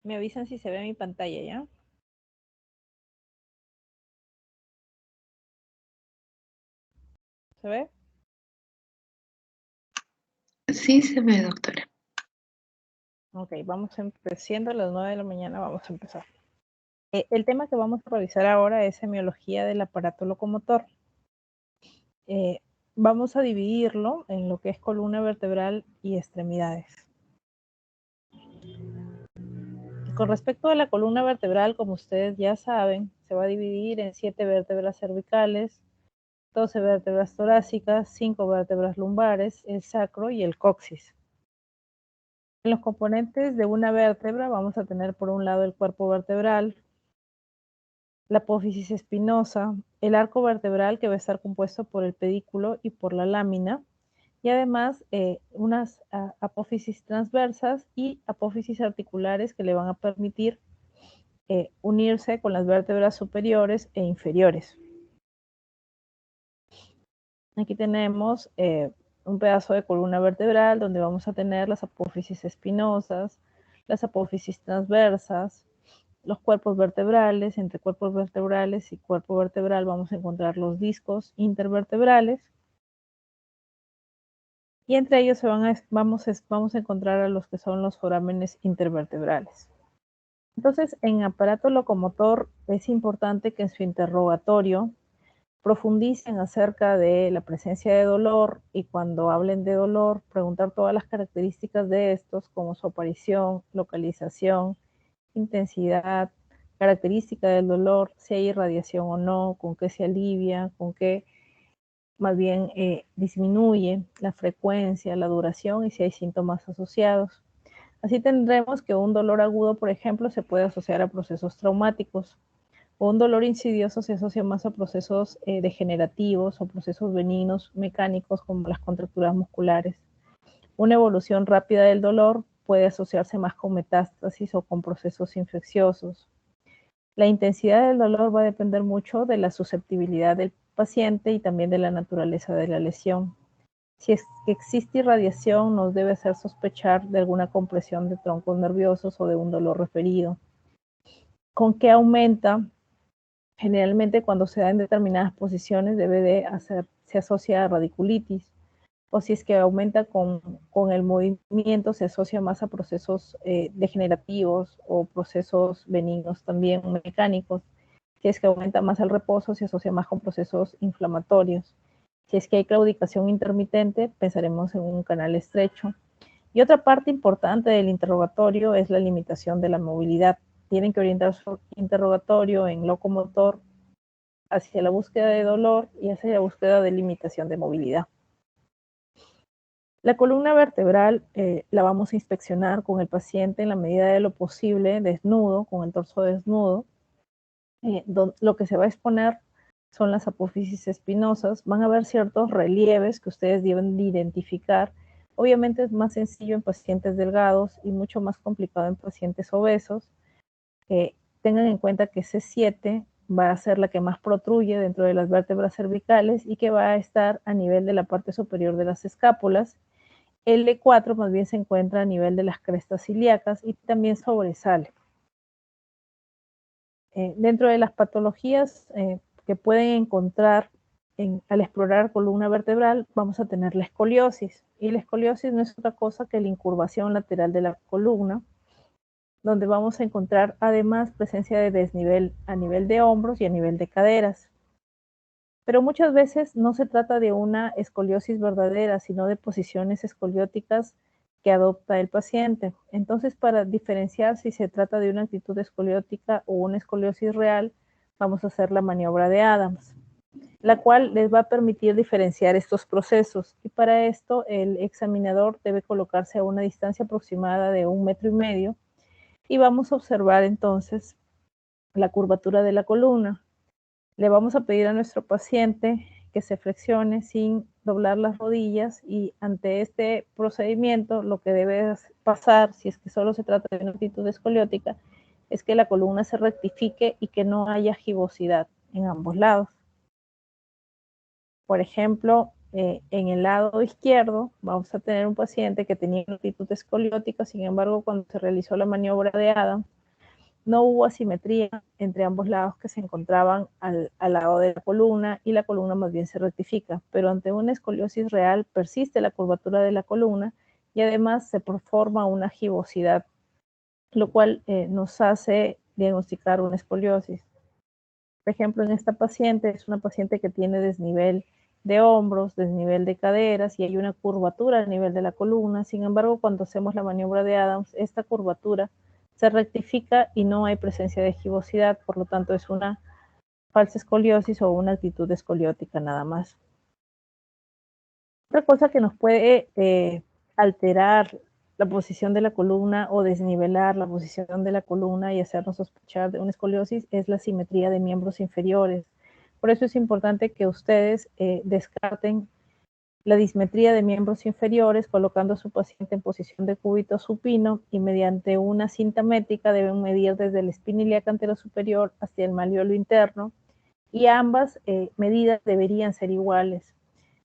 Me avisan si se ve mi pantalla, ¿ya? ¿Se ve? Sí se ve, doctora. Ok, vamos empezando a las 9 de la mañana, vamos a empezar. El tema que vamos a revisar ahora es semiología del aparato locomotor. Vamos a dividirlo en lo que es columna vertebral y extremidades. Con respecto a la columna vertebral, como ustedes ya saben, se va a dividir en 7 vértebras cervicales, 12 vértebras torácicas, 5 vértebras lumbares, el sacro y el coxis. En los componentes de una vértebra vamos a tener por un lado el cuerpo vertebral, la apófisis espinosa, el arco vertebral que va a estar compuesto por el pedículo y por la lámina, y además unas apófisis transversas y apófisis articulares que le van a permitir unirse con las vértebras superiores e inferiores. Aquí tenemos un pedazo de columna vertebral donde vamos a tener las apófisis espinosas, las apófisis transversas, los cuerpos vertebrales. Entre cuerpos vertebrales y cuerpo vertebral vamos a encontrar los discos intervertebrales, y entre ellos vamos a encontrar a los que son los forámenes intervertebrales. Entonces, en aparato locomotor es importante que en su interrogatorio profundicen acerca de la presencia de dolor, y cuando hablen de dolor, preguntar todas las características de estos, como su aparición, localización, intensidad, característica del dolor, si hay irradiación o no, con qué se alivia, con qué más bien disminuye, la frecuencia, la duración y si hay síntomas asociados. Así tendremos que un dolor agudo, por ejemplo, se puede asociar a procesos traumáticos, o un dolor insidioso se asocia más a procesos degenerativos o procesos benignos mecánicos como las contracturas musculares. Una evolución rápida del dolor puede asociarse más con metástasis o con procesos infecciosos. La intensidad del dolor va a depender mucho de la susceptibilidad del paciente y también de la naturaleza de la lesión. Si es que existe irradiación, nos debe hacer sospechar de alguna compresión de troncos nerviosos o de un dolor referido. ¿Con qué aumenta? Generalmente cuando se da en determinadas posiciones se asocia a radiculitis, o si es que aumenta con el movimiento se asocia más a procesos degenerativos o procesos benignos también mecánicos. Si es que aumenta más al reposo se asocia más con procesos inflamatorios. Si es que hay claudicación intermitente, pensaremos en un canal estrecho. Y otra parte importante del interrogatorio es la limitación de la movilidad. Tienen que orientar su interrogatorio en locomotor hacia la búsqueda de dolor y hacia la búsqueda de limitación de movilidad. La columna vertebral la vamos a inspeccionar con el paciente en la medida de lo posible, desnudo, con el torso desnudo. Lo que se va a exponer son las apófisis espinosas. Van a haber ciertos relieves que ustedes deben de identificar. Obviamente es más sencillo en pacientes delgados y mucho más complicado en pacientes obesos. Tengan en cuenta que C7 va a ser la que más protruye dentro de las vértebras cervicales y que va a estar a nivel de la parte superior de las escápulas. L4 más bien se encuentra a nivel de las crestas ilíacas y también sobresale. Dentro de las patologías que pueden encontrar al explorar columna vertebral, vamos a tener la escoliosis. Y la escoliosis no es otra cosa que la incurvación lateral de la columna, donde vamos a encontrar además presencia de desnivel a nivel de hombros y a nivel de caderas. Pero muchas veces no se trata de una escoliosis verdadera, sino de posiciones escolióticas que adopta el paciente. Entonces, para diferenciar si se trata de una actitud escoliótica o una escoliosis real, vamos a hacer la maniobra de Adams, la cual les va a permitir diferenciar estos procesos. Y para esto, el examinador debe colocarse a una distancia aproximada de 1,5 metros y vamos a observar entonces la curvatura de la columna. Le vamos a pedir a nuestro paciente que se flexione sin doblar las rodillas, y ante este procedimiento lo que debe pasar, si es que solo se trata de una actitud escoliótica, es que la columna se rectifique y que no haya gibosidad en ambos lados. Por ejemplo, en el lado izquierdo vamos a tener un paciente que tenía una actitud escoliótica, sin embargo, cuando se realizó la maniobra de Adams, no hubo asimetría entre ambos lados que se encontraban al lado de la columna y la columna más bien se rectifica, pero ante una escoliosis real persiste la curvatura de la columna y además se forma una gibosidad, lo cual nos hace diagnosticar una escoliosis. Por ejemplo, en esta paciente es una paciente que tiene desnivel de hombros, desnivel de caderas y hay una curvatura a nivel de la columna. Sin embargo, cuando hacemos la maniobra de Adams, esta curvatura se rectifica y no hay presencia de gibosidad, por lo tanto es una falsa escoliosis o una actitud escoliótica nada más. Otra cosa que nos puede alterar la posición de la columna o desnivelar la posición de la columna y hacernos sospechar de una escoliosis es la simetría de miembros inferiores. Por eso es importante que ustedes descarten la dismetría de miembros inferiores colocando a su paciente en posición de cúbito supino y mediante una cinta métrica deben medir desde el espina ilíaca antero superior hasta el malleolo interno y ambas medidas deberían ser iguales.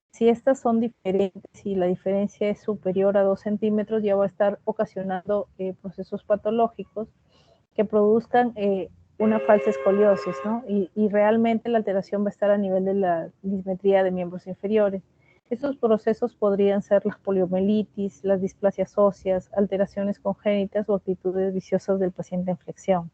Si estas son diferentes, si la diferencia es superior a 2 centímetros, ya va a estar ocasionando procesos patológicos que produzcan una falsa escoliosis, ¿no? Y realmente la alteración va a estar a nivel de la dismetría de miembros inferiores. Estos procesos podrían ser las poliomielitis, las displasias óseas, alteraciones congénitas o actitudes viciosas del paciente en flexión.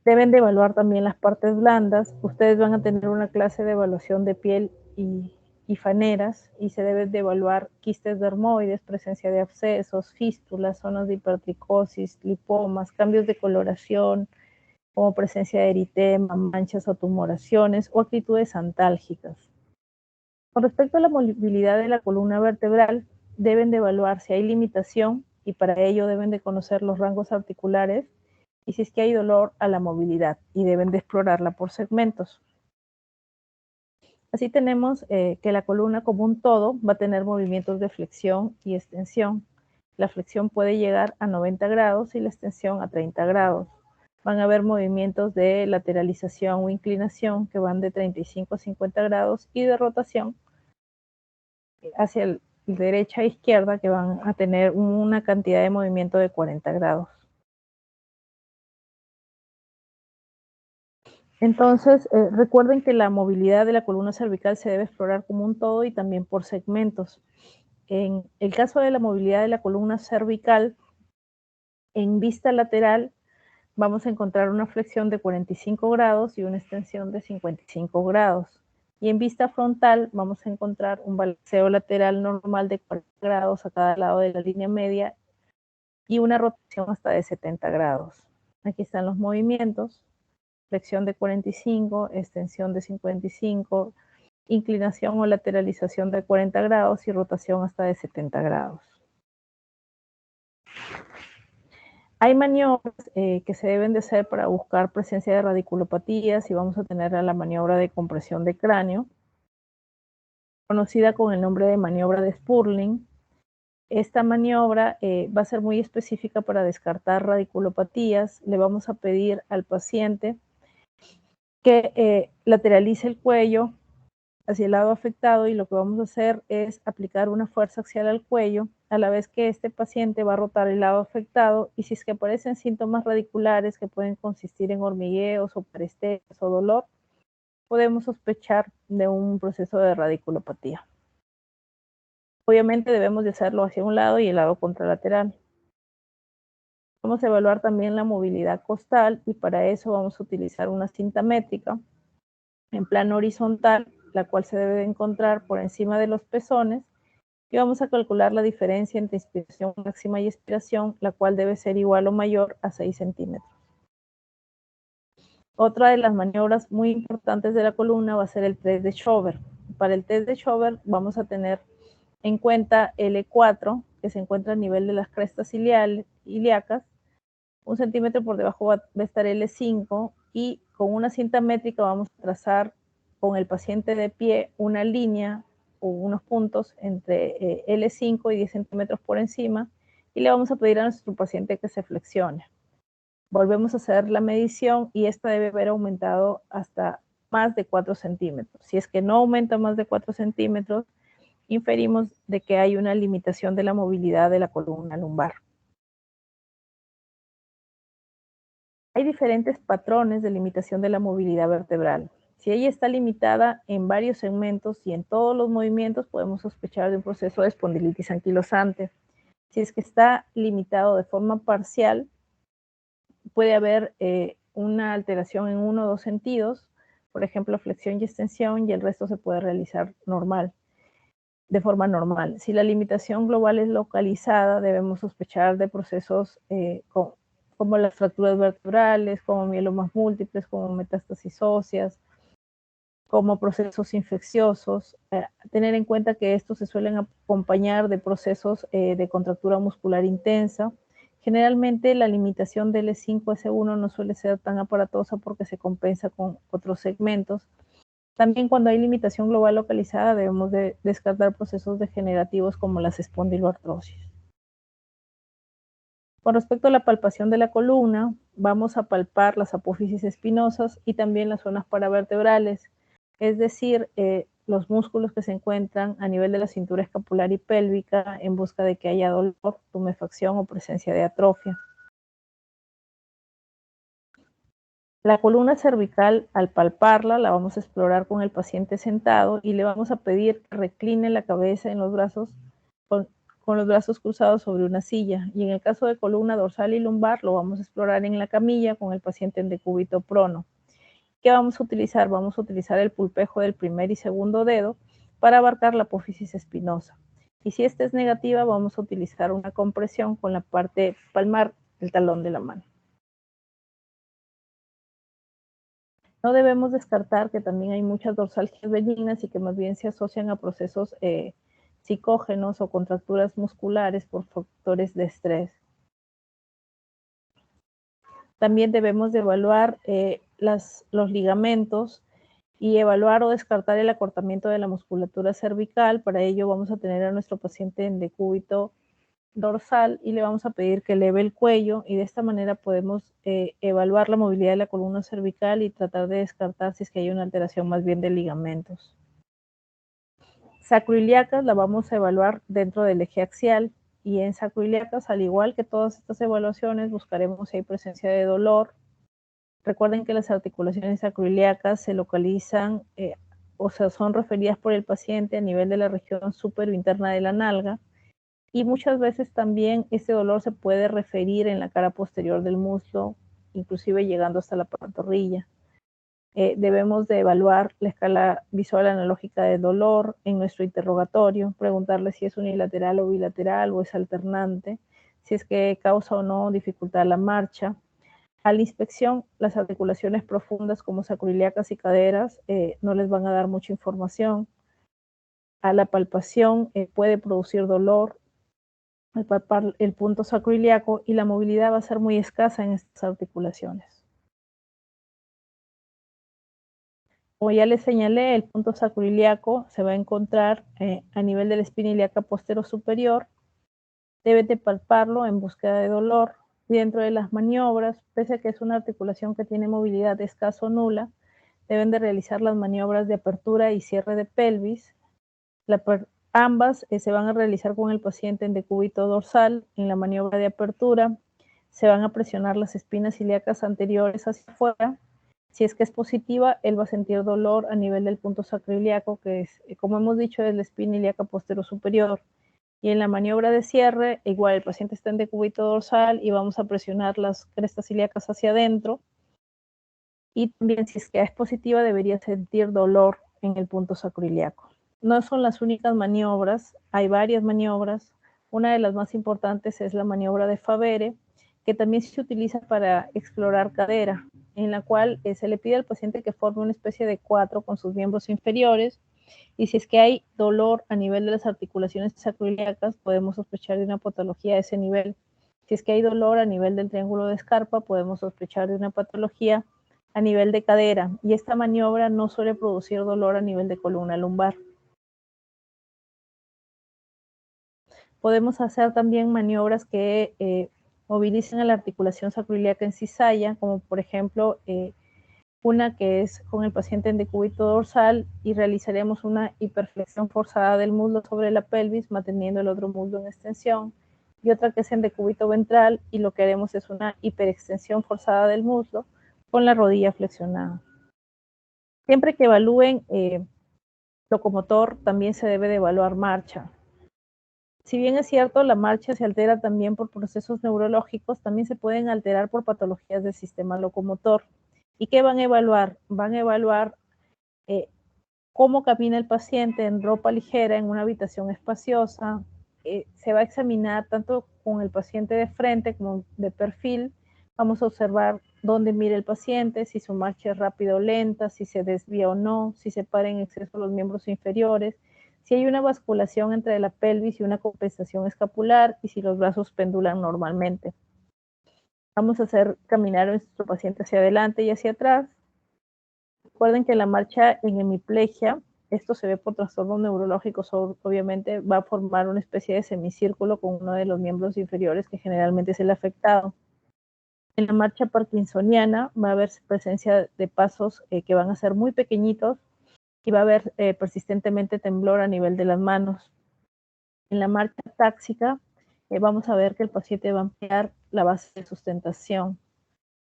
Deben de evaluar también las partes blandas. Ustedes van a tener una clase de evaluación de piel y faneras y se deben de evaluar quistes dermoides, presencia de abscesos, fístulas, zonas de hipertricosis, lipomas, cambios de coloración, como presencia de eritema, manchas o tumoraciones o actitudes antálgicas. Con respecto a la movilidad de la columna vertebral, deben de evaluar si hay limitación y para ello deben de conocer los rangos articulares y si es que hay dolor a la movilidad y deben de explorarla por segmentos. Así tenemos que la columna como un todo va a tener movimientos de flexión y extensión. La flexión puede llegar a 90 grados y la extensión a 30 grados. Van a haber movimientos de lateralización o inclinación que van de 35 a 50 grados y de rotación hacia el derecha e izquierda que van a tener una cantidad de movimiento de 40 grados. Entonces, recuerden que la movilidad de la columna cervical se debe explorar como un todo y también por segmentos. En el caso de la movilidad de la columna cervical, en vista lateral vamos a encontrar una flexión de 45 grados y una extensión de 55 grados. Y en vista frontal vamos a encontrar un balanceo lateral normal de 40 grados a cada lado de la línea media y una rotación hasta de 70 grados. Aquí están los movimientos. Flexión de 45, extensión de 55, inclinación o lateralización de 40 grados y rotación hasta de 70 grados. Hay maniobras que se deben de hacer para buscar presencia de radiculopatías y vamos a tener la maniobra de compresión de cráneo, conocida con el nombre de maniobra de Spurling. Esta maniobra va a ser muy específica para descartar radiculopatías. Le vamos a pedir al paciente que lateralice el cuello hacia el lado afectado y lo que vamos a hacer es aplicar una fuerza axial al cuello a la vez que este paciente va a rotar el lado afectado y si es que aparecen síntomas radiculares que pueden consistir en hormigueos o parestesias o dolor, podemos sospechar de un proceso de radiculopatía. Obviamente debemos de hacerlo hacia un lado y el lado contralateral. Vamos a evaluar también la movilidad costal y para eso vamos a utilizar una cinta métrica en plano horizontal, la cual se debe de encontrar por encima de los pezones y vamos a calcular la diferencia entre inspiración máxima y expiración, la cual debe ser igual o mayor a 6 centímetros. Otra de las maniobras muy importantes de la columna va a ser el test de Schober. Para el test de Schober vamos a tener en cuenta L4, que se encuentra a nivel de las crestas ilíacas, 1 centímetro por debajo va a estar L5 y con una cinta métrica vamos a trazar con el paciente de pie una línea o unos puntos entre L5 y 10 centímetros por encima y le vamos a pedir a nuestro paciente que se flexione. Volvemos a hacer la medición y esta debe haber aumentado hasta más de 4 centímetros. Si es que no aumenta más de 4 centímetros, inferimos de que hay una limitación de la movilidad de la columna lumbar. Hay diferentes patrones de limitación de la movilidad vertebral. Si ella está limitada en varios segmentos y en todos los movimientos, podemos sospechar de un proceso de espondilitis anquilosante. Si es que está limitado de forma parcial, puede haber una alteración en uno o dos sentidos, por ejemplo, flexión y extensión, y el resto se puede realizar de forma normal. Si la limitación global es localizada, debemos sospechar de procesos como las fracturas vertebrales, como mielomas múltiples, como metástasis óseas, como procesos infecciosos. Tener en cuenta que estos se suelen acompañar de procesos de contractura muscular intensa. Generalmente la limitación del E5, S1 no suele ser tan aparatosa porque se compensa con otros segmentos. También cuando hay limitación global localizada debemos de descartar procesos degenerativos como las espondiloartrosis. Con respecto a la palpación de la columna, vamos a palpar las apófisis espinosas y también las zonas paravertebrales, es decir, los músculos que se encuentran a nivel de la cintura escapular y pélvica en busca de que haya dolor, tumefacción o presencia de atrofia. La columna cervical, al palparla, la vamos a explorar con el paciente sentado y le vamos a pedir que recline la cabeza en los brazos con los brazos cruzados sobre una silla. Y en el caso de columna dorsal y lumbar, lo vamos a explorar en la camilla con el paciente en decúbito prono. ¿Qué vamos a utilizar? Vamos a utilizar el pulpejo del primer y segundo dedo para abarcar la apófisis espinosa. Y si esta es negativa, vamos a utilizar una compresión con la parte palmar del talón de la mano. No debemos descartar que también hay muchas dorsalgias benignas y que más bien se asocian a procesos psicógenos o contracturas musculares por factores de estrés. También debemos de evaluar los ligamentos y evaluar o descartar el acortamiento de la musculatura cervical. Para ello vamos a tener a nuestro paciente en decúbito dorsal y le vamos a pedir que eleve el cuello y de esta manera podemos evaluar la movilidad de la columna cervical y tratar de descartar si es que hay una alteración más bien de ligamentos. Sacroiliacas la vamos a evaluar dentro del eje axial y en sacroiliacas, al igual que todas estas evaluaciones, buscaremos si hay presencia de dolor. Recuerden que las articulaciones sacroiliacas se localizan o sea, son referidas por el paciente a nivel de la región superior interna de la nalga y muchas veces también este dolor se puede referir en la cara posterior del muslo, inclusive llegando hasta la pantorrilla. Debemos de evaluar la escala visual analógica del dolor en nuestro interrogatorio, preguntarle si es unilateral o bilateral o es alternante, si es que causa o no dificultad a la marcha. A la inspección, las articulaciones profundas como sacroiliacas y caderas no les van a dar mucha información. A la palpación puede producir dolor al palpar el punto sacroiliaco y la movilidad va a ser muy escasa en estas articulaciones. Como ya les señalé, el punto sacroiliaco se va a encontrar a nivel de la espina ilíaca posterior superior. Deben de palparlo en búsqueda de dolor. Dentro de las maniobras, pese a que es una articulación que tiene movilidad escasa o nula, deben de realizar las maniobras de apertura y cierre de pelvis. Ambas se van a realizar con el paciente en decúbito dorsal. En la maniobra de apertura se van a presionar las espinas ilíacas anteriores hacia afuera. Si es que es positiva, él va a sentir dolor a nivel del punto sacroiliaco, que es, como hemos dicho, es la espina ilíaca posterior superior. Y en la maniobra de cierre, igual el paciente está en decúbito dorsal y vamos a presionar las crestas ilíacas hacia adentro. Y también si es que es positiva, debería sentir dolor en el punto sacroiliaco. No son las únicas maniobras, hay varias maniobras. Una de las más importantes es la maniobra de Favere, que también se utiliza para explorar cadera, en la cual se le pide al paciente que forme una especie de 4 con sus miembros inferiores, y si es que hay dolor a nivel de las articulaciones sacroiliacas, podemos sospechar de una patología a ese nivel. Si es que hay dolor a nivel del triángulo de Scarpa, podemos sospechar de una patología a nivel de cadera, y esta maniobra no suele producir dolor a nivel de columna lumbar. Podemos hacer también maniobras que movilicen a la articulación sacroiliaca en cizalla, como por ejemplo una que es con el paciente en decúbito dorsal y realizaremos una hiperflexión forzada del muslo sobre la pelvis, manteniendo el otro muslo en extensión, y otra que es en decúbito ventral y lo que haremos es una hiperextensión forzada del muslo con la rodilla flexionada. Siempre que evalúen locomotor, también se debe de evaluar marcha. Si bien es cierto, la marcha se altera también por procesos neurológicos, también se pueden alterar por patologías del sistema locomotor. ¿Y qué van a evaluar? Van a evaluar cómo camina el paciente en ropa ligera en una habitación espaciosa. Se va a examinar tanto con el paciente de frente como de perfil. Vamos a observar dónde mira el paciente, si su marcha es rápida o lenta, si se desvía o no, si se para en exceso los miembros inferiores, si hay una basculación entre la pelvis y una compensación escapular y si los brazos pendulan normalmente. Vamos a hacer caminar a nuestro paciente hacia adelante y hacia atrás. Recuerden que la marcha en hemiplegia, esto se ve por trastornos neurológicos, obviamente va a formar una especie de semicírculo con uno de los miembros inferiores que generalmente es el afectado. En la marcha parkinsoniana va a haber presencia de pasos que van a ser muy pequeñitos y va a haber persistentemente temblor a nivel de las manos. En la marcha táxica vamos a ver que el paciente va a ampliar la base de sustentación.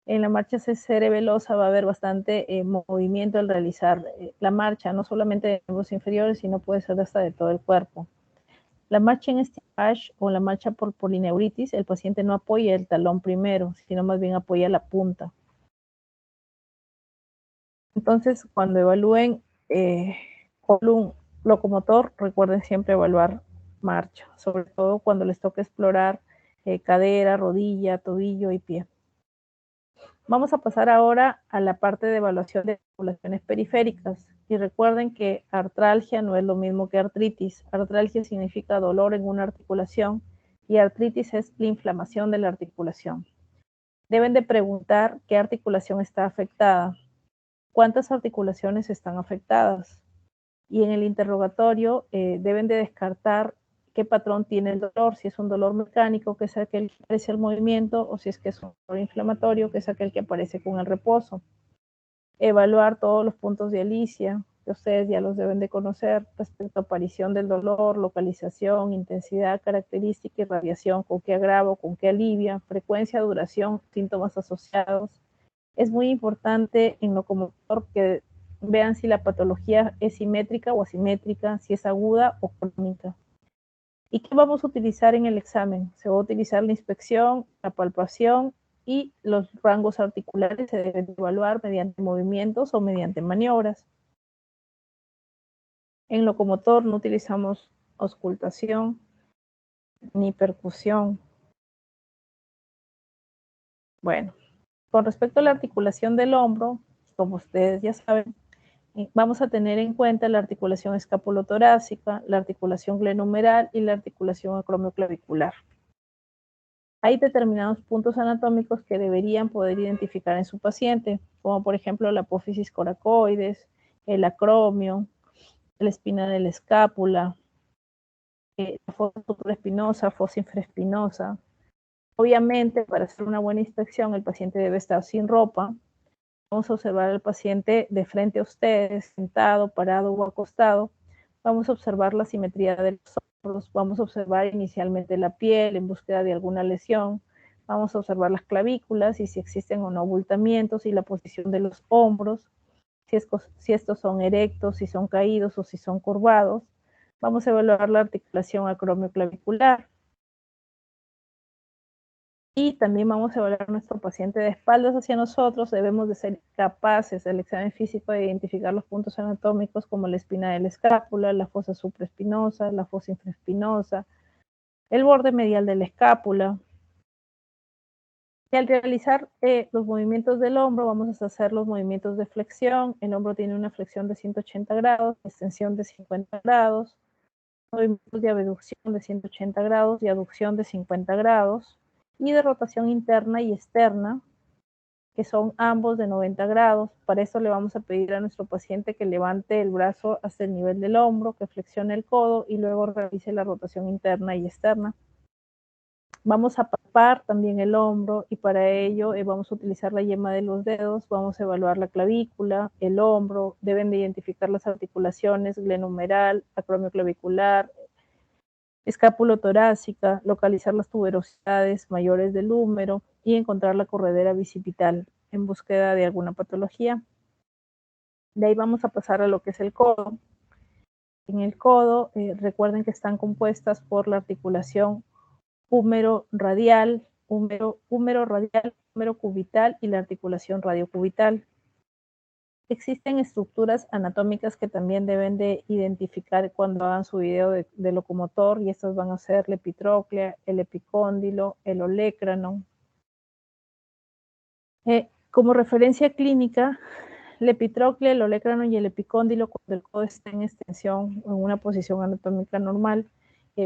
En la marcha cerebelosa va a haber bastante movimiento al realizar la marcha, no solamente de miembros inferiores, sino puede ser hasta de todo el cuerpo. La marcha en stipage o la marcha por polineuritis, el paciente no apoya el talón primero, sino más bien apoya la punta. Entonces, cuando evalúen con un locomotor, recuerden siempre evaluar marcha, sobre todo cuando les toque explorar cadera, rodilla, tobillo y pie. Vamos a pasar ahora a la parte de evaluación de articulaciones periféricas. Y recuerden que artralgia no es lo mismo que artritis. Artralgia significa dolor en una articulación y artritis es la inflamación de la articulación. Deben de preguntar qué articulación está afectada, cuántas articulaciones están afectadas. Y en el interrogatorio deben de descartar qué patrón tiene el dolor, si es un dolor mecánico, que es aquel que aparece al movimiento, o si es que es un dolor inflamatorio, que es aquel que aparece con el reposo. Evaluar todos los puntos de Alicia, que ustedes ya los deben de conocer, respecto a aparición del dolor, localización, intensidad, característica y radiación, con qué agravo, con qué alivia, frecuencia, duración, síntomas asociados. Es muy importante en locomotor que vean si la patología es simétrica o asimétrica, si es aguda o crónica. ¿Y qué vamos a utilizar en el examen? Se va a utilizar la inspección, la palpación y los rangos articulares se deben evaluar mediante movimientos o mediante maniobras. En locomotor no utilizamos auscultación ni percusión. Bueno, con respecto a la articulación del hombro, como ustedes ya saben, vamos a tener en cuenta la articulación escapulotorácica, la articulación glenohumeral y la articulación acromioclavicular. Hay determinados puntos anatómicos que deberían poder identificar en su paciente, como por ejemplo la apófisis coracoides, el acromio, la espina de la escápula, la fosa supraespinosa, fosa infraespinosa. Obviamente, para hacer una buena inspección, el paciente debe estar sin ropa. Vamos a observar al paciente de frente a ustedes, sentado, parado o acostado. Vamos a observar la simetría de los hombros. Vamos a observar inicialmente la piel en búsqueda de alguna lesión. Vamos a observar las clavículas y si existen o no abultamientos y la posición de los hombros, si estos son erectos, si son caídos o si son curvados. Vamos a evaluar la articulación acromioclavicular. Y también vamos a evaluar a nuestro paciente de espaldas hacia nosotros. Debemos de ser capaces del examen físico de identificar los puntos anatómicos como la espina de la escápula, la fosa supraespinosa, la fosa infraespinosa, el borde medial de la escápula. Y al realizar los movimientos del hombro, vamos a hacer los movimientos de flexión. El hombro tiene una flexión de 180 grados, extensión de 50 grados, movimientos de abducción de 180 grados y aducción de 50 grados, y de rotación interna y externa, que son ambos de 90 grados. Para eso le vamos a pedir a nuestro paciente que levante el brazo hasta el nivel del hombro, que flexione el codo y luego realice la rotación interna y externa. Vamos a palpar también el hombro y para ello vamos a utilizar la yema de los dedos, vamos a evaluar la clavícula, el hombro, deben de identificar las articulaciones glenohumeral, acromioclavicular, escápulo-torácica, localizar las tuberosidades mayores del húmero y encontrar la corredera bicipital en búsqueda de alguna patología. De ahí vamos a pasar a lo que es el codo. En el codo, recuerden que están compuestas por la articulación húmero radial, húmero radial, húmero cubital y la articulación radiocubital. Existen estructuras anatómicas que también deben de identificar cuando hagan su video de locomotor y estas van a ser la epitróclea, el epicóndilo, el olecranon. Como referencia clínica, la epitróclea, el olecranon y el epicóndilo, cuando el codo está en extensión o en una posición anatómica normal,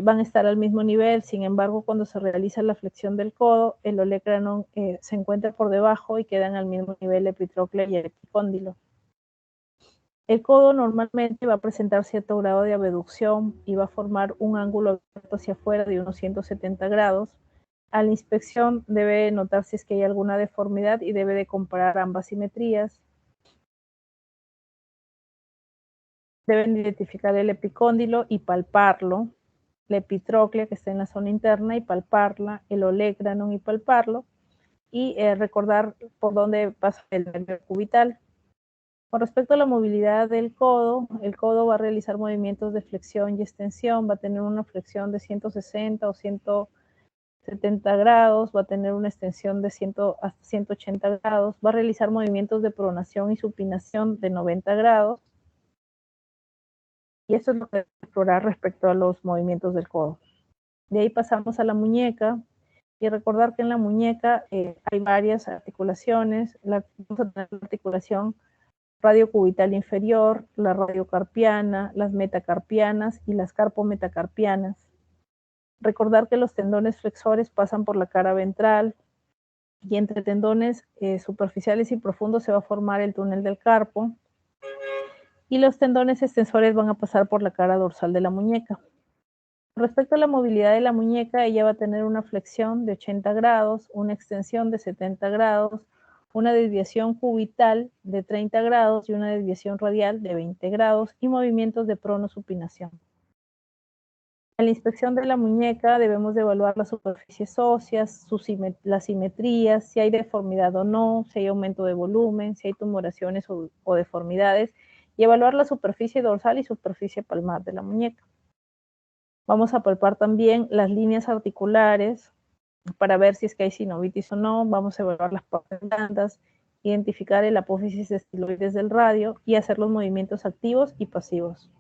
van a estar al mismo nivel. Sin embargo, cuando se realiza la flexión del codo, el olecranon se encuentra por debajo y quedan al mismo nivel la epitróclea y el epicóndilo. El codo normalmente va a presentar cierto grado de abducción y va a formar un ángulo abierto hacia afuera de unos 170 grados. A la inspección debe notar si es que hay alguna deformidad y debe de comparar ambas simetrías. Deben identificar el epicóndilo y palparlo, la epitróclea que está en la zona interna y palparla, el olecranon y palparlo, y recordar por dónde pasa el nervio cubital. Con respecto a la movilidad del codo, el codo va a realizar movimientos de flexión y extensión, va a tener una flexión de 160 o 170 grados, va a tener una extensión de 100 hasta 180 grados, va a realizar movimientos de pronación y supinación de 90 grados, y eso es lo que hay que explorar respecto a los movimientos del codo. De ahí pasamos a la muñeca, y recordar que en la muñeca hay varias articulaciones. Vamos a tener la articulación radiocubital inferior, la radiocarpiana, las metacarpianas y las carpometacarpianas. Recordar que los tendones flexores pasan por la cara ventral y entre tendones superficiales y profundos se va a formar el túnel del carpo y los tendones extensores van a pasar por la cara dorsal de la muñeca. Respecto a la movilidad de la muñeca, ella va a tener una flexión de 80 grados, una extensión de 70 grados, una desviación cubital de 30 grados y una desviación radial de 20 grados y movimientos de pronosupinación. En la inspección de la muñeca debemos de evaluar las superficies óseas, las simetrías, si hay deformidad o no, si hay aumento de volumen, si hay tumoraciones o deformidades, y evaluar la superficie dorsal y superficie palmar de la muñeca. Vamos a palpar también las líneas articulares para ver si es que hay sinovitis o no. Vamos a evaluar las partes blandas, identificar el apófisis estiloides del radio y hacer los movimientos activos y pasivos.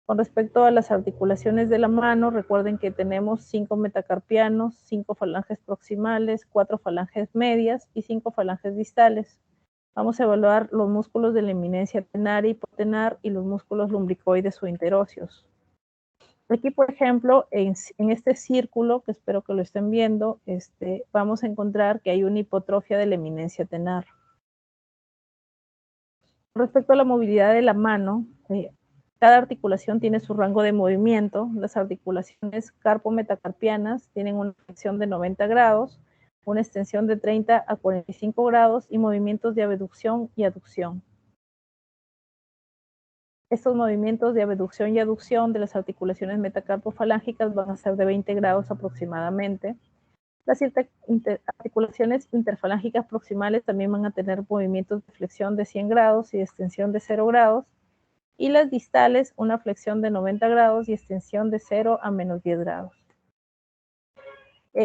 Con respecto a las articulaciones de la mano, recuerden que tenemos 5 metacarpianos, 5 falanges proximales, 4 falanges medias y 5 falanges distales. Vamos a evaluar los músculos de la eminencia tenar y hipotenar y los músculos lumbricoides o interóseos. Aquí, por ejemplo, en este círculo, que espero que lo estén viendo, vamos a encontrar que hay una hipotrofia de la eminencia tenar. Respecto a la movilidad de la mano, cada articulación tiene su rango de movimiento. Las articulaciones carpometacarpianas tienen una flexión de 90 grados, una extensión de 30 a 45 grados y movimientos de abducción y aducción. Estos movimientos de abducción y aducción de las articulaciones metacarpofalángicas van a ser de 20 grados aproximadamente. Las articulaciones interfalángicas proximales también van a tener movimientos de flexión de 100 grados y extensión de 0 grados. Y las distales, una flexión de 90 grados y extensión de 0 a menos 10 grados.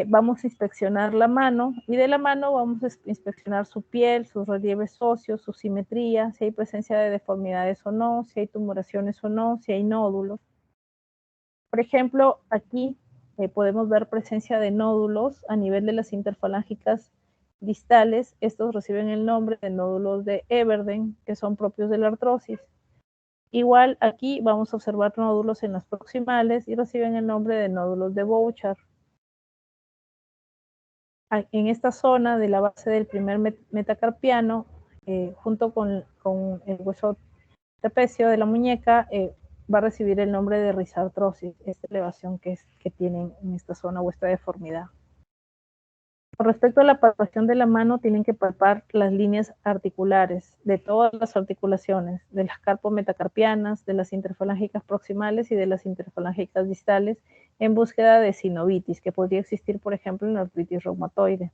Vamos a inspeccionar la mano y de la mano vamos a inspeccionar su piel, sus relieves óseos, su simetría, si hay presencia de deformidades o no, si hay tumoraciones o no, si hay nódulos. Por ejemplo, aquí podemos ver presencia de nódulos a nivel de las interfalángicas distales. Estos reciben el nombre de nódulos de Everden, que son propios de la artrosis. Igual aquí vamos a observar nódulos en las proximales y reciben el nombre de nódulos de Bouchard. En esta zona de la base del primer metacarpiano, junto con el hueso trapecio de la muñeca, va a recibir el nombre de risartrosis, esta elevación que tienen en esta zona o esta deformidad. Con respecto a la palpación de la mano, tienen que palpar las líneas articulares de todas las articulaciones, de las carpometacarpianas, de las interfalángicas proximales y de las interfalángicas distales, en búsqueda de sinovitis, que podría existir, por ejemplo, en la artritis reumatoide.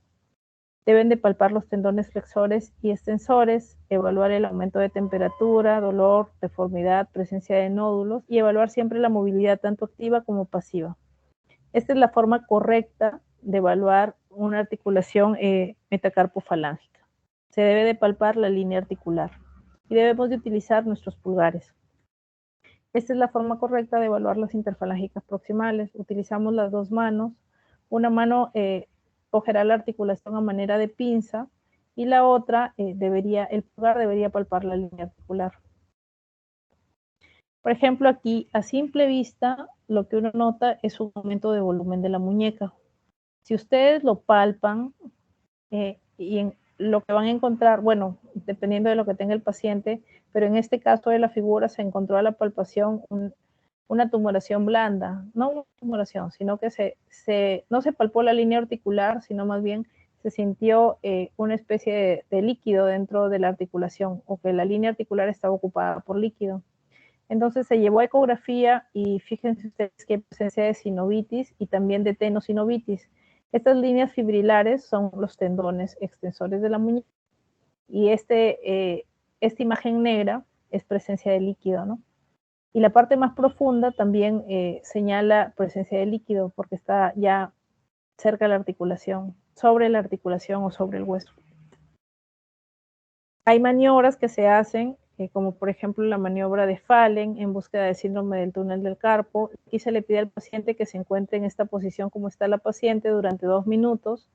Deben de palpar los tendones flexores y extensores, evaluar el aumento de temperatura, dolor, deformidad, presencia de nódulos y evaluar siempre la movilidad tanto activa como pasiva. Esta es la forma correcta de evaluar una articulación metacarpofalángica. Se debe de palpar la línea articular y debemos de utilizar nuestros pulgares. Esta es la forma correcta de evaluar las interfalángicas proximales. Utilizamos las dos manos. Una mano cogerá la articulación a manera de pinza y la otra, el pulgar debería palpar la línea articular. Por ejemplo, aquí a simple vista lo que uno nota es un aumento de volumen de la muñeca. Si ustedes lo palpan lo que van a encontrar, bueno, dependiendo de lo que tenga el paciente, pero en este caso de la figura se encontró a la palpación una tumoración blanda, no una tumoración, sino que no se palpó la línea articular, sino más bien se sintió una especie de líquido dentro de la articulación, o que la línea articular estaba ocupada por líquido. Entonces se llevó a ecografía y fíjense ustedes que hay presencia de sinovitis y también de tenosinovitis. Estas líneas fibrilares son los tendones extensores de la muñeca y esta imagen negra es presencia de líquido, ¿no? Y la parte más profunda también señala presencia de líquido porque está ya cerca de la articulación, sobre la articulación o sobre el hueso. Hay maniobras que se hacen, como por ejemplo la maniobra de Fallen en búsqueda del síndrome del túnel del carpo. Aquí se le pide al paciente que se encuentre en esta posición como está la paciente durante 2 minutos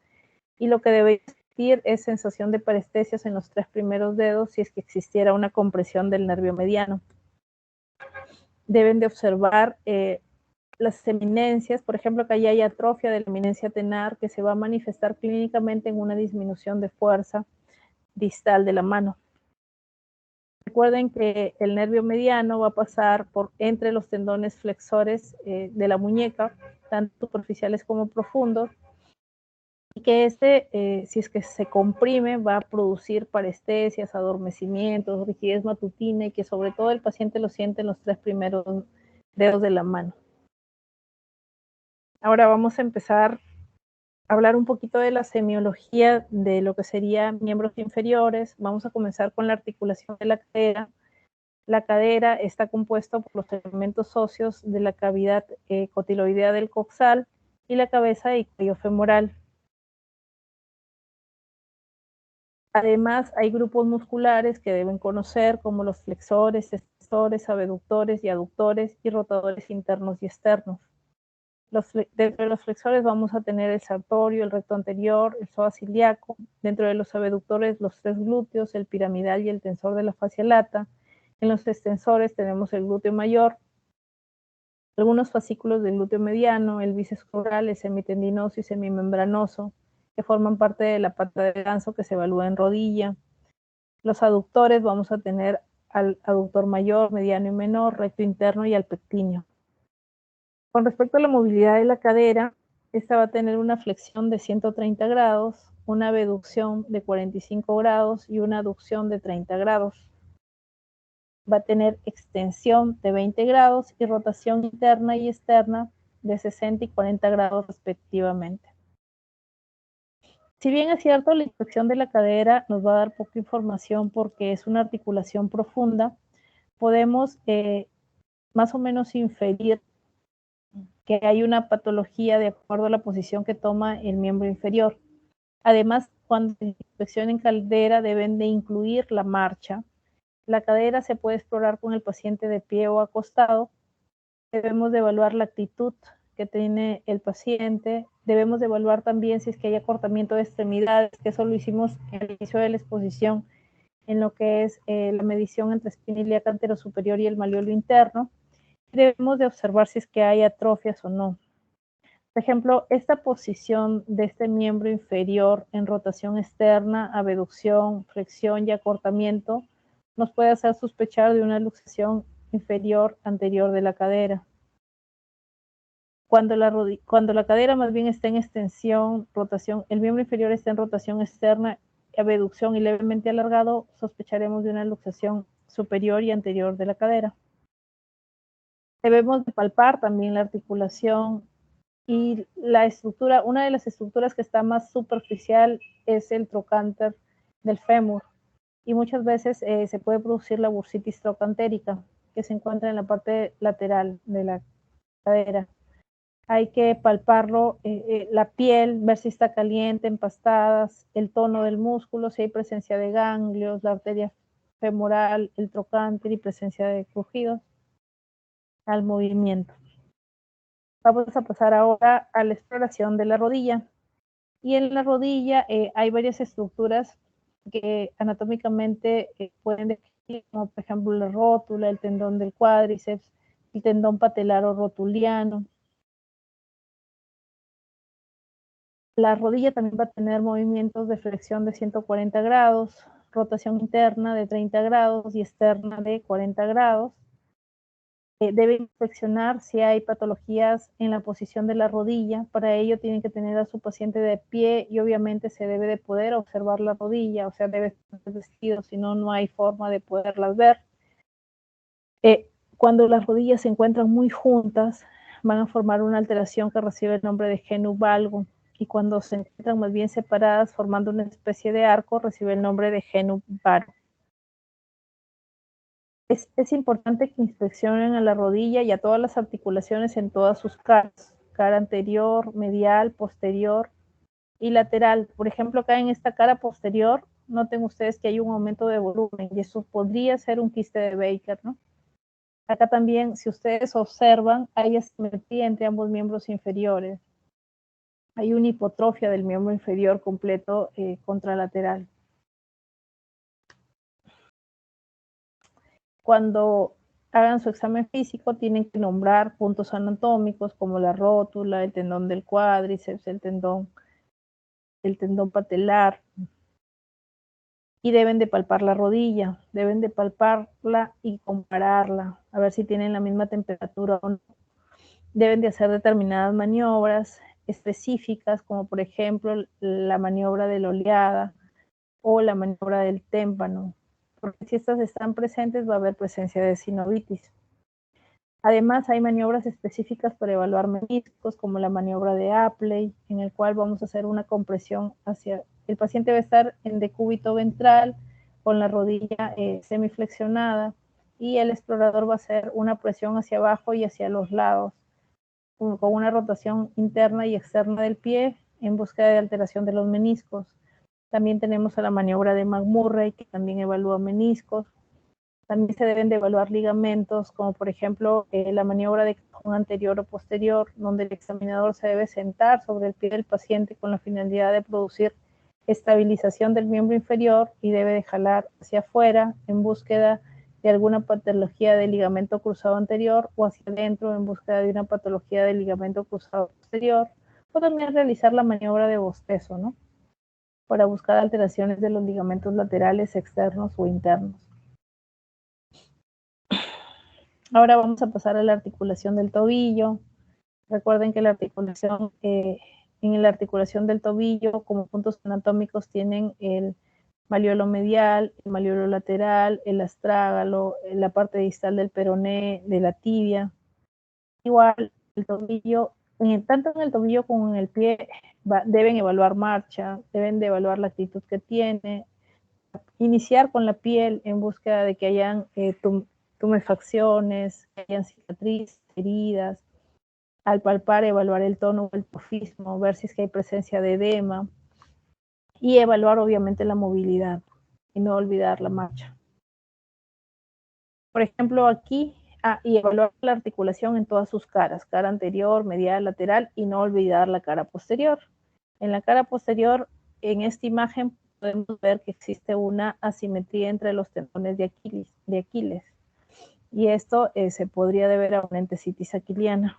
y lo que debe existir es sensación de parestesias en los 3 primeros dedos si es que existiera una compresión del nervio mediano. Deben de observar las eminencias, por ejemplo, que allá hay atrofia de la eminencia tenar que se va a manifestar clínicamente en una disminución de fuerza distal de la mano. Recuerden que el nervio mediano va a pasar entre los tendones flexores de la muñeca, tanto superficiales como profundos, y que si es que se comprime, va a producir parestesias, adormecimientos, rigidez matutina, y que sobre todo el paciente lo siente en los 3 primeros dedos de la mano. Ahora vamos a empezar a hablar un poquito de la semiología de lo que serían miembros inferiores. Vamos a comenzar con la articulación de la cadera. La cadera está compuesta por los elementos óseos de la cavidad cotiloidea del coxal y la cabeza y cuello femoral. Además, hay grupos musculares que deben conocer, como los flexores, extensores, abductores y aductores, y rotadores internos y externos. Dentro de los flexores vamos a tener el sartorio, el recto anterior, el psoas ilíaco. Dentro de los abductores, los 3 glúteos, el piramidal y el tensor de la fascia lata. En los extensores tenemos el glúteo mayor, algunos fascículos del glúteo mediano, el bíceps crural, el semitendinoso y semimembranoso, que forman parte de la pata de ganso que se evalúa en rodilla. Los aductores vamos a tener al aductor mayor, mediano y menor, recto interno y al pectíneo. Con respecto a la movilidad de la cadera, esta va a tener una flexión de 130 grados, una abducción de 45 grados y una aducción de 30 grados. Va a tener extensión de 20 grados y rotación interna y externa de 60 y 40 grados respectivamente. Si bien es cierto, la inspección de la cadera nos va a dar poca información porque es una articulación profunda, podemos más o menos inferir que hay una patología de acuerdo a la posición que toma el miembro inferior. Además, cuando se inspeccionen cadera deben de incluir la marcha. La cadera se puede explorar con el paciente de pie o acostado. Debemos de evaluar la actitud que tiene el paciente. Debemos de evaluar también si es que hay acortamiento de extremidades, que eso lo hicimos al inicio de la exposición en lo que es la medición entre espina ilíaca anterosuperior y el malleolo interno. Debemos de observar si es que hay atrofias o no. Por ejemplo, esta posición de este miembro inferior en rotación externa, abducción, flexión y acortamiento nos puede hacer sospechar de una luxación inferior anterior de la cadera. Cuando la cadera más bien está en extensión, rotación, el miembro inferior está en rotación externa, abducción y levemente alargado, sospecharemos de una luxación superior y anterior de la cadera. Debemos de palpar también la articulación y la estructura. Una de las estructuras que está más superficial es el trocánter del fémur y muchas veces se puede producir la bursitis trocantérica que se encuentra en la parte lateral de la cadera. Hay que palparlo, la piel, ver si está caliente, empastadas, el tono del músculo, si hay presencia de ganglios, la arteria femoral, el trocánter y presencia de crujidos al movimiento. Vamos a pasar ahora a la exploración de la rodilla. Y en la rodilla hay varias estructuras que anatómicamente pueden definir, como por ejemplo la rótula, el tendón del cuádriceps, el tendón patelar o rotuliano. La rodilla también va a tener movimientos de flexión de 140 grados, rotación interna de 30 grados y externa de 40 grados. Debe inspeccionar si hay patologías en la posición de la rodilla. Para ello tienen que tener a su paciente de pie y obviamente se debe de poder observar la rodilla, o sea, debe estar vestido, si no, no hay forma de poderlas ver. Cuando las rodillas se encuentran muy juntas, van a formar una alteración que recibe el nombre de genu valgo, y cuando se encuentran más bien separadas, formando una especie de arco, recibe el nombre de genu varo. Es importante que inspeccionen a la rodilla y a todas las articulaciones en todas sus caras, cara anterior, medial, posterior y lateral. Por ejemplo, acá en esta cara posterior, noten ustedes que hay un aumento de volumen y eso podría ser un quiste de Baker, ¿no? Acá también, si ustedes observan, hay asimetría entre ambos miembros inferiores. Hay una hipotrofia del miembro inferior completo contralateral. Cuando hagan su examen físico, tienen que nombrar puntos anatómicos como la rótula, el tendón del cuádriceps, el tendón patelar, y deben de palpar la rodilla, deben de palparla y compararla, a ver si tienen la misma temperatura o no. Deben de hacer determinadas maniobras específicas, como por ejemplo la maniobra de la oleada o la maniobra del témpano, porque si estas están presentes va a haber presencia de sinovitis. Además, hay maniobras específicas para evaluar meniscos, como la maniobra de Apley, en el cual vamos a hacer una compresión hacia... El paciente va a estar en decúbito ventral, con la rodilla semiflexionada, y el explorador va a hacer una presión hacia abajo y hacia los lados, con una rotación interna y externa del pie, en búsqueda de alteración de los meniscos. También tenemos a la maniobra de McMurray, que también evalúa meniscos. También se deben de evaluar ligamentos, como por ejemplo la maniobra de cajón anterior o posterior, donde el examinador se debe sentar sobre el pie del paciente con la finalidad de producir estabilización del miembro inferior y debe de jalar hacia afuera en búsqueda de alguna patología del ligamento cruzado anterior o hacia adentro en búsqueda de una patología del ligamento cruzado posterior, o también realizar la maniobra de bostezo, ¿no? Para buscar alteraciones de los ligamentos laterales externos o internos. Ahora vamos a pasar a la articulación del tobillo. Recuerden que la articulación, en la articulación del tobillo, como puntos anatómicos, tienen el malleolo medial, el malleolo lateral, el astrágalo, la parte distal del peroné, de la tibia. Igual, el tobillo, tanto en el tobillo como en el pie, deben evaluar marcha, deben de evaluar la actitud que tiene, iniciar con la piel en búsqueda de que hayan tumefacciones, que hayan cicatrices, heridas. Al palpar, evaluar el tono o el porfismo, ver si es que hay presencia de edema y evaluar obviamente la movilidad y no olvidar la marcha. Por ejemplo, aquí, y evaluar la articulación en todas sus caras, cara anterior, medial, lateral, y no olvidar la cara posterior. En la cara posterior, en esta imagen, podemos ver que existe una asimetría entre los tendones de Aquiles y esto se podría deber a una entesitis aquiliana.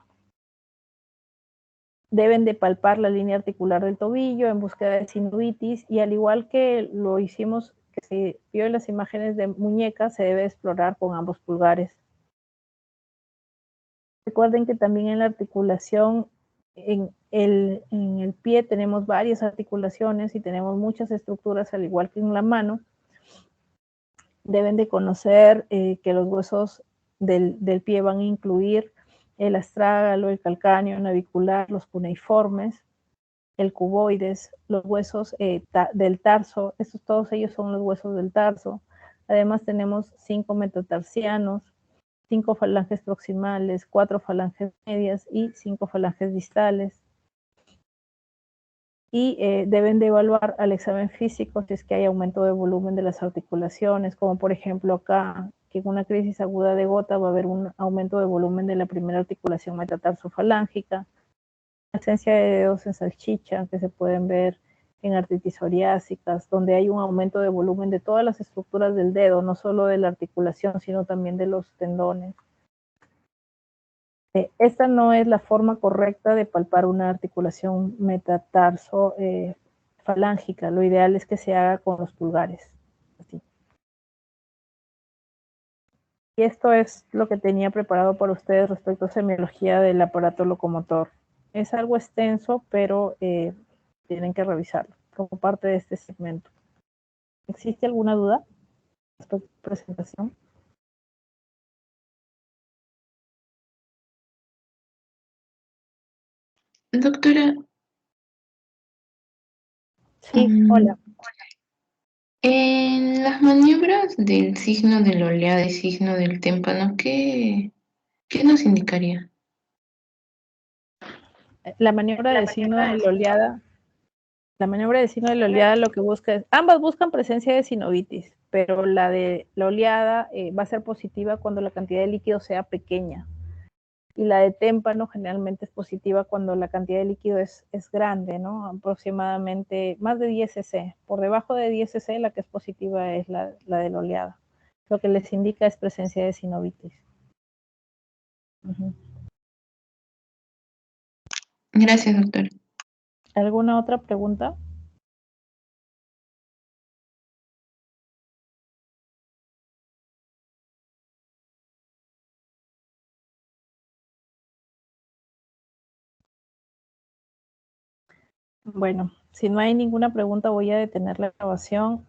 Deben de palpar la línea articular del tobillo en búsqueda de sinovitis y al igual que lo hicimos, que se vio en las imágenes de muñeca, se debe explorar con ambos pulgares. Recuerden que también en la articulación, en el pie tenemos varias articulaciones y tenemos muchas estructuras, al igual que en la mano. Deben de conocer que los huesos del pie van a incluir el astrágalo, el calcáneo, el navicular, los cuneiformes, el cuboides, los huesos del tarso, todos ellos son los huesos del tarso. Además tenemos 5 metatarsianos, 5 falanges proximales, 4 falanges medias y 5 falanges distales. Y deben de evaluar al examen físico si es que hay aumento de volumen de las articulaciones, como por ejemplo acá, que en una crisis aguda de gota va a haber un aumento de volumen de la primera articulación metatarsofalángica, presencia de dedos en salchicha que se pueden ver en artritis psoriásicas, donde hay un aumento de volumen de todas las estructuras del dedo, no solo de la articulación, sino también de los tendones. Esta no es la forma correcta de palpar una articulación metatarso falángica. Lo ideal es que se haga con los pulgares. Así. Y esto es lo que tenía preparado para ustedes respecto a semiología del aparato locomotor. Es algo extenso, pero tienen que revisarlo como parte de este segmento. ¿Existe alguna duda respecto a la presentación? Doctora, Sí, hola. en las maniobras del signo de la oleada y signo del témpano, ¿qué nos indicaría? La maniobra de signo de la oleada. La maniobra de signo de la oleada lo que busca es, ambas buscan presencia de sinovitis, pero la de la oleada va a ser positiva cuando la cantidad de líquido sea pequeña. Y la de témpano generalmente es positiva cuando la cantidad de líquido es grande, ¿no? Aproximadamente más de 10 cc. Por debajo de 10 cc la que es positiva es la de la oleada. Lo que les indica es presencia de sinovitis. Gracias, doctora. ¿Alguna otra pregunta? Bueno, si no hay ninguna pregunta voy a detener la grabación